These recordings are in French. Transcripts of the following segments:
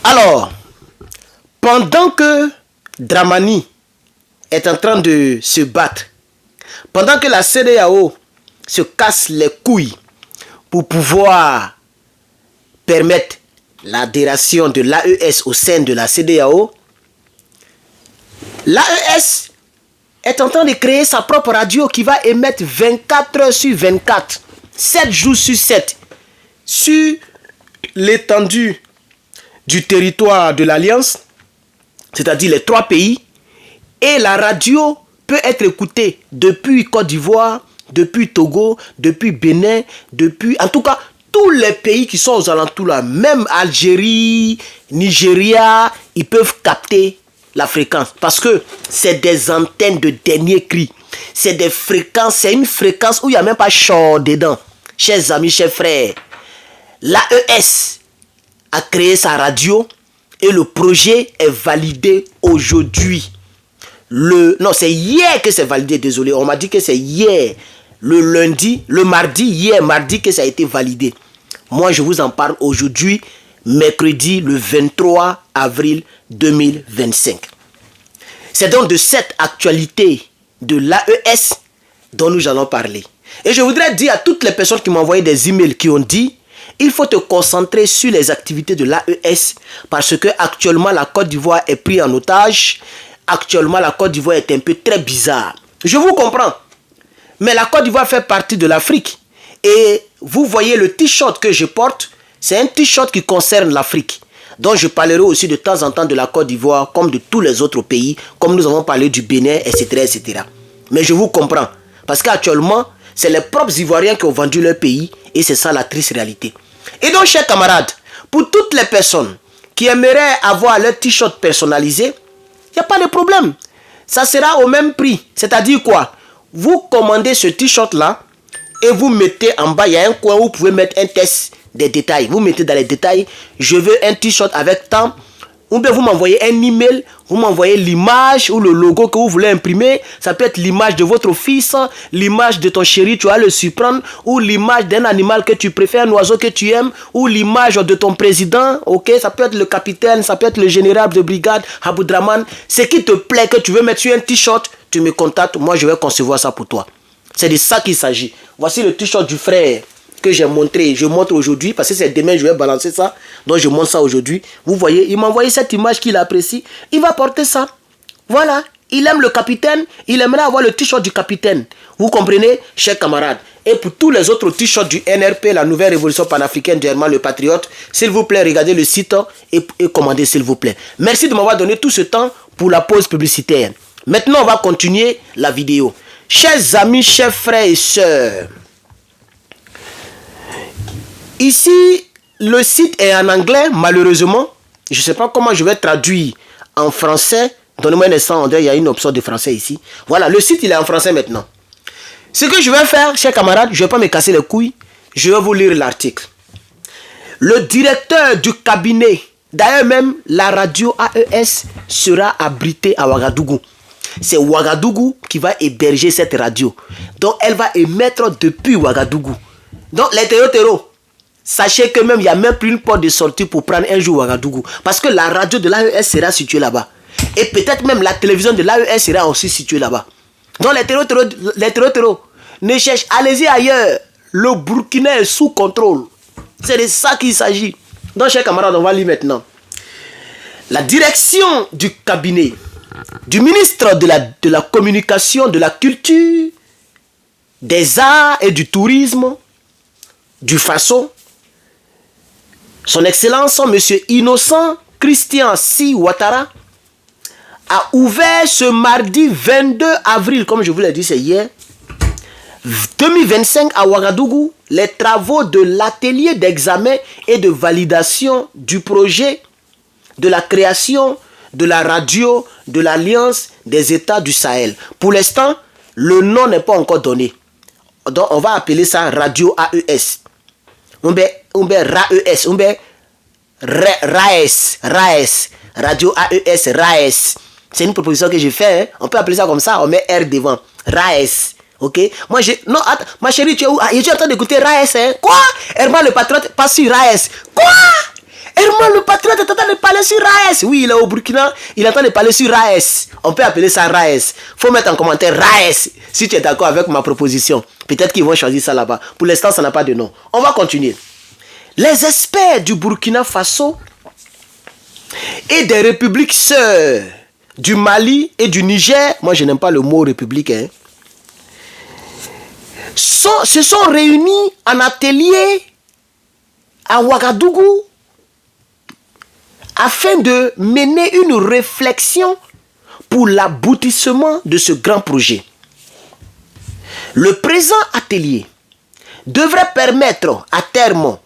Alors, pendant que Dramani est en train de se battre, pendant que la CEDEAO se casse les couilles pour pouvoir permettre l'adhération de l'AES au sein de la CEDEAO, l'AES est en train de créer sa propre radio qui va émettre 24 heures sur 24, 7 jours sur 7, sur l'étendue du territoire de l'Alliance, c'est-à-dire les 3 pays, et la radio peut être écoutée depuis Côte d'Ivoire, depuis Togo, depuis Bénin, depuis, en tout cas, tous les pays qui sont aux alentours là, même Algérie, Nigeria, ils peuvent capter la fréquence parce que c'est des antennes de dernier cri. C'est des fréquences, c'est une fréquence où il n'y a même pas chaud dedans. Chers amis, chers frères, l'AES a créé sa radio et le projet est validé aujourd'hui. Non, c'est hier que c'est validé, désolé. On m'a dit que c'est hier, le lundi, le mardi, hier, mardi que ça a été validé. Moi, je vous en parle aujourd'hui, mercredi, le 23 avril 2025. C'est donc de cette actualité de l'AES dont nous allons parler. Et je voudrais dire à toutes les personnes qui m'ont envoyé des emails qui ont dit il faut te concentrer sur les activités de l'AES parce que actuellement la Côte d'Ivoire est prise en otage. Actuellement, la Côte d'Ivoire est un peu très bizarre. Je vous comprends. Mais la Côte d'Ivoire fait partie de l'Afrique. Et vous voyez le t-shirt que je porte, c'est un t-shirt qui concerne l'Afrique. Donc je parlerai aussi de temps en temps de la Côte d'Ivoire, comme de tous les autres pays, comme nous avons parlé du Bénin, etc. etc. Mais je vous comprends. Parce qu'actuellement, c'est les propres Ivoiriens qui ont vendu leur pays. Et c'est ça la triste réalité. Et donc, chers camarades, pour toutes les personnes qui aimeraient avoir leur t-shirt personnalisé, il n'y a pas de problème. Ça sera au même prix. C'est-à-dire quoi? Vous commandez ce t-shirt là et vous mettez en bas, il y a un coin où vous pouvez mettre un test des détails. Vous mettez dans les détails, je veux un t-shirt avec tant. Ou bien vous m'envoyez un email, vous m'envoyez l'image ou le logo que vous voulez imprimer. Ça peut être l'image de votre fils, l'image de ton chéri, tu vas le surprendre, ou l'image d'un animal que tu préfères, un oiseau que tu aimes, ou l'image de ton président, ok, ça peut être le capitaine, ça peut être le général de brigade, Aboudraman. Ce qui te plaît, que tu veux mettre sur un t-shirt, tu me contactes, moi je vais concevoir ça pour toi. C'est de ça qu'il s'agit. Voici le t-shirt du frère que j'ai montré, je montre aujourd'hui, parce que c'est demain je vais balancer ça, donc je montre ça aujourd'hui. Vous voyez, il m'a envoyé cette image qu'il apprécie, il va porter ça. Voilà, il aime le capitaine, il aimerait avoir le t-shirt du capitaine. Vous comprenez, chers camarades. Et pour tous les autres t-shirts du NRP, la nouvelle révolution panafricaine Germain le Patriote, s'il vous plaît, regardez le site et commandez s'il vous plaît. Merci de m'avoir donné tout ce temps pour la pause publicitaire. Maintenant, on va continuer la vidéo. Chers amis, chers frères et sœurs, ici, le site est en anglais, malheureusement. Je ne sais pas comment je vais traduire en français. Donnez-moi un instant, il y a une option de français ici. Voilà, le site, il est en français maintenant. Ce que je vais faire, chers camarades, je ne vais pas me casser les couilles. Je vais vous lire l'article. Le directeur du cabinet, d'ailleurs même, la radio AES sera abritée à Ouagadougou. C'est Ouagadougou qui va héberger cette radio. Donc, elle va émettre depuis Ouagadougou. Donc, les terreaux, sachez que même, il n'y a même plus une porte de sortie pour prendre un jour Ouagadougou. Parce que la radio de l'AES sera située là-bas. Et peut-être même la télévision de l'AES sera aussi située là-bas. Donc, les terreaux, ne cherchez, allez-y ailleurs. Le Burkina est sous contrôle. C'est de ça qu'il s'agit. Donc, chers camarades, on va lire maintenant. La direction du cabinet du ministre de la communication, de la culture, des arts et du tourisme du Faso, son excellence, M. Innocent Christian Si Ouattara, a ouvert ce mardi 22 avril, comme je vous l'ai dit, c'est hier, 2025 à Ouagadougou, les travaux de l'atelier d'examen et de validation du projet de la création de la radio de l'Alliance des États du Sahel. Pour l'instant, le nom n'est pas encore donné. Donc, on va appeler ça Radio AES. RAES. Radio AES, RAES. C'est une proposition que j'ai faite. Hein. On peut appeler ça comme ça, on met R devant. RAES. Ok? Moi, non, attends, ma chérie, tu es où? Ah, je suis en train d'écouter RAES. Hein? Quoi? Herman le patriote passe sur RAES. Quoi? Herman le patriote est en train de parler sur RAES. Oui, il est au Burkina, il est en train de parler sur RAES. On peut appeler ça RAES. Faut mettre en commentaire RAES si tu es d'accord avec ma proposition. Peut-être qu'ils vont choisir ça là-bas. Pour l'instant, ça n'a pas de nom. On va continuer. Les experts du Burkina Faso et des républiques sœurs du Mali et du Niger, moi je n'aime pas le mot république, se sont réunis en atelier à Ouagadougou afin de mener une réflexion pour l'aboutissement de ce grand projet. Le présent atelier devrait permettre à terme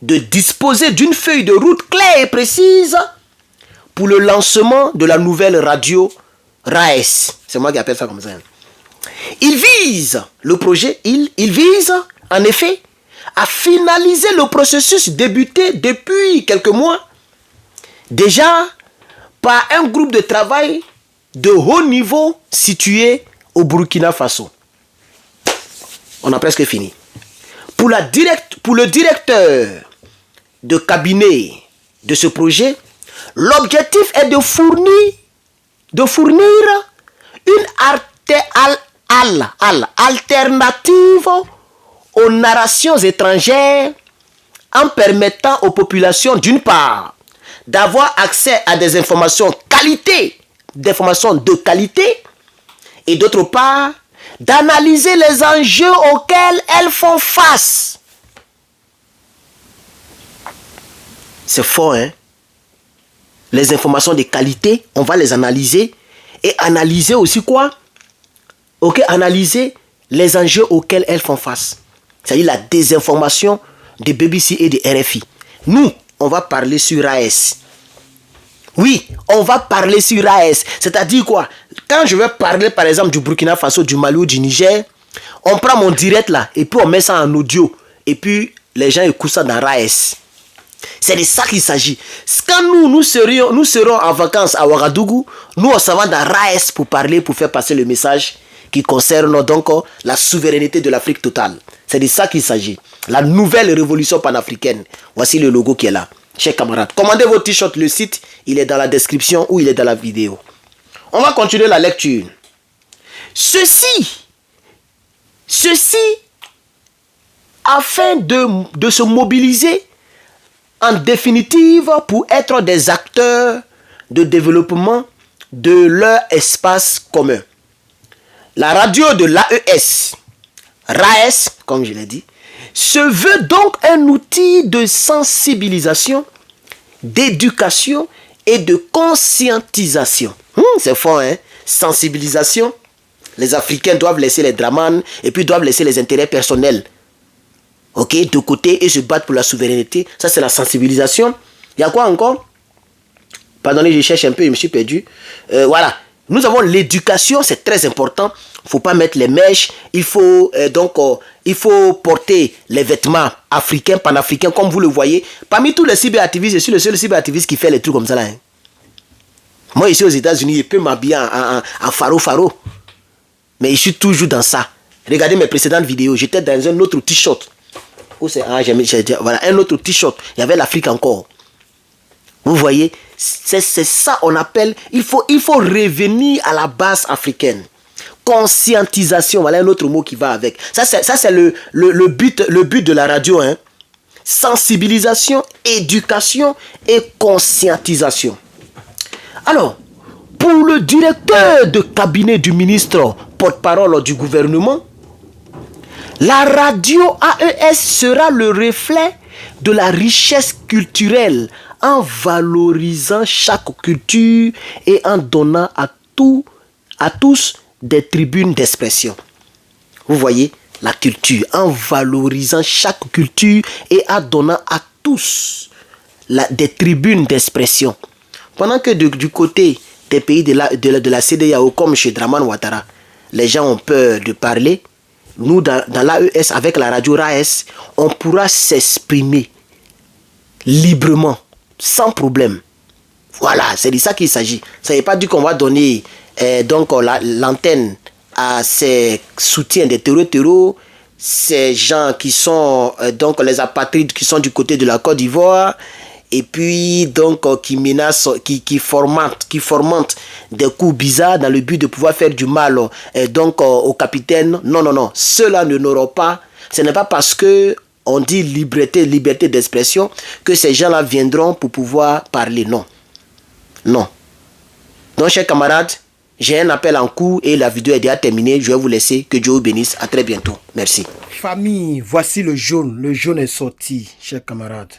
de disposer d'une feuille de route claire et précise pour le lancement de la nouvelle radio RAES. C'est moi qui appelle ça comme ça. Il vise, le projet, il vise en effet à finaliser le processus débuté depuis quelques mois déjà par un groupe de travail de haut niveau situé au Burkina Faso. On a presque fini. Pour le directeur de cabinet de ce projet, l'objectif est de fournir une alternative aux narrations étrangères en permettant aux populations, d'une part, d'avoir accès à des informations de qualité, et d'autre part, d'analyser les enjeux auxquels elles font face. C'est fort, hein? Les informations de qualité, on va les analyser. Et analyser aussi quoi? Ok, analyser les enjeux auxquels elles font face. C'est-à-dire la désinformation de BBC et de RFI. Nous, on va parler sur RAES. Oui, on va parler sur RAES. C'est-à-dire quoi? Quand je vais parler par exemple du Burkina Faso, du Mali ou du Niger, on prend mon direct là et puis on met ça en audio. Et puis les gens écoutent ça dans RAES. C'est de ça qu'il s'agit. Quand nous serons en vacances à Ouagadougou, nous on s'en va dans RAES pour parler, pour faire passer le message qui concerne donc la souveraineté de l'Afrique totale. C'est de ça qu'il s'agit. La nouvelle révolution panafricaine. Voici le logo qui est là. Chers camarades, commandez vos t-shirts. Le site, il est dans la description ou il est dans la vidéo. On va continuer la lecture. Ceci, afin de se mobiliser en définitive pour être des acteurs de développement de leur espace commun. La radio de l'AES, RAES, comme je l'ai dit, se veut donc un outil de sensibilisation, d'éducation et de conscientisation. C'est fort, hein? Sensibilisation. Les Africains doivent laisser les dramanes et puis doivent laisser les intérêts personnels, ok, de côté et se battre pour la souveraineté. Ça, c'est la sensibilisation. Il y a quoi encore? Pardonnez, je cherche un peu, je me suis perdu. Voilà. Nous avons l'éducation, c'est très important. Il ne faut pas mettre les mèches. Il faut porter les vêtements africains, panafricains, comme vous le voyez. Parmi tous les cyberactivistes, je suis le seul cyberactiviste qui fait les trucs comme ça là. Hein. Moi, ici aux États-Unis, je peux m'habiller en faro. Mais je suis toujours dans ça. Regardez mes précédentes vidéos. J'étais dans un autre t-shirt. Voilà, un autre t-shirt. Il y avait l'Afrique encore. Vous voyez, c'est ça on appelle, il faut revenir à la base africaine. Conscientisation, voilà un autre mot qui va avec. Ça c'est le but de la radio. Hein. Sensibilisation, éducation et conscientisation. Alors, pour le directeur de cabinet du ministre porte-parole du gouvernement, la radio AES sera le reflet de la richesse culturelle en valorisant chaque culture et en donnant à tous des tribunes d'expression. Vous voyez, la culture, en valorisant chaque culture et en donnant à tous des tribunes d'expression. Pendant que du côté des pays de la CEDEAO, comme chez Dramane Ouattara, les gens ont peur de parler, nous, dans l'AES, avec la radio RAES, on pourra s'exprimer librement, sans problème. Voilà, c'est de ça qu'il s'agit. Ça n'est pas dit qu'on va donner l'antenne à ces soutiens des terreaux, ces gens qui sont les apatrides qui sont du côté de la Côte d'Ivoire et puis donc qui menace, qui fomente des coups bizarres dans le but de pouvoir faire du mal donc au capitaine. Non, non, non, ceux-là ne n'auront pas. Ce n'est pas parce que on dit liberté d'expression que ces gens-là viendront pour pouvoir parler. Non, non. Donc, chers camarades, j'ai un appel en cours et la vidéo est déjà terminée. Je vais vous laisser. Que Dieu vous bénisse. À très bientôt. Merci. Famille, voici le jaune. Le jaune est sorti, chers camarades.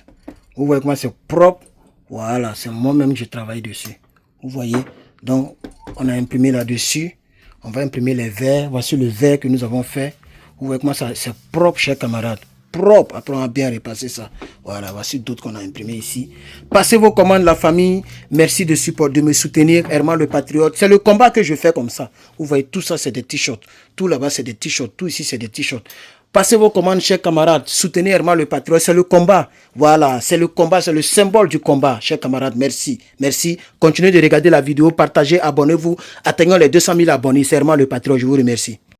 Vous voyez comment c'est propre. Voilà, c'est moi-même que j'ai travaillé dessus. Vous voyez. Donc, on a imprimé là-dessus. On va imprimer les verres. Voici le verre que nous avons fait. Vous voyez comment c'est propre, chers camarades. Propre. Après, on va bien repasser ça. Voilà, voici d'autres qu'on a imprimés ici. Passez vos commandes, la famille. Merci de me soutenir. Herman le Patriote. C'est le combat que je fais comme ça. Vous voyez, tout ça, c'est des t-shirts. Tout là-bas, c'est des t-shirts. Tout ici, c'est des t-shirts. Passez vos commandes, chers camarades. Soutenez Herman le Patriote. C'est le combat. Voilà, c'est le combat. C'est le symbole du combat, chers camarades. Merci. Merci. Continuez de regarder la vidéo. Partagez, abonnez-vous. Atteignons les 200 000 abonnés. C'est Herman le Patriote. Je vous remercie.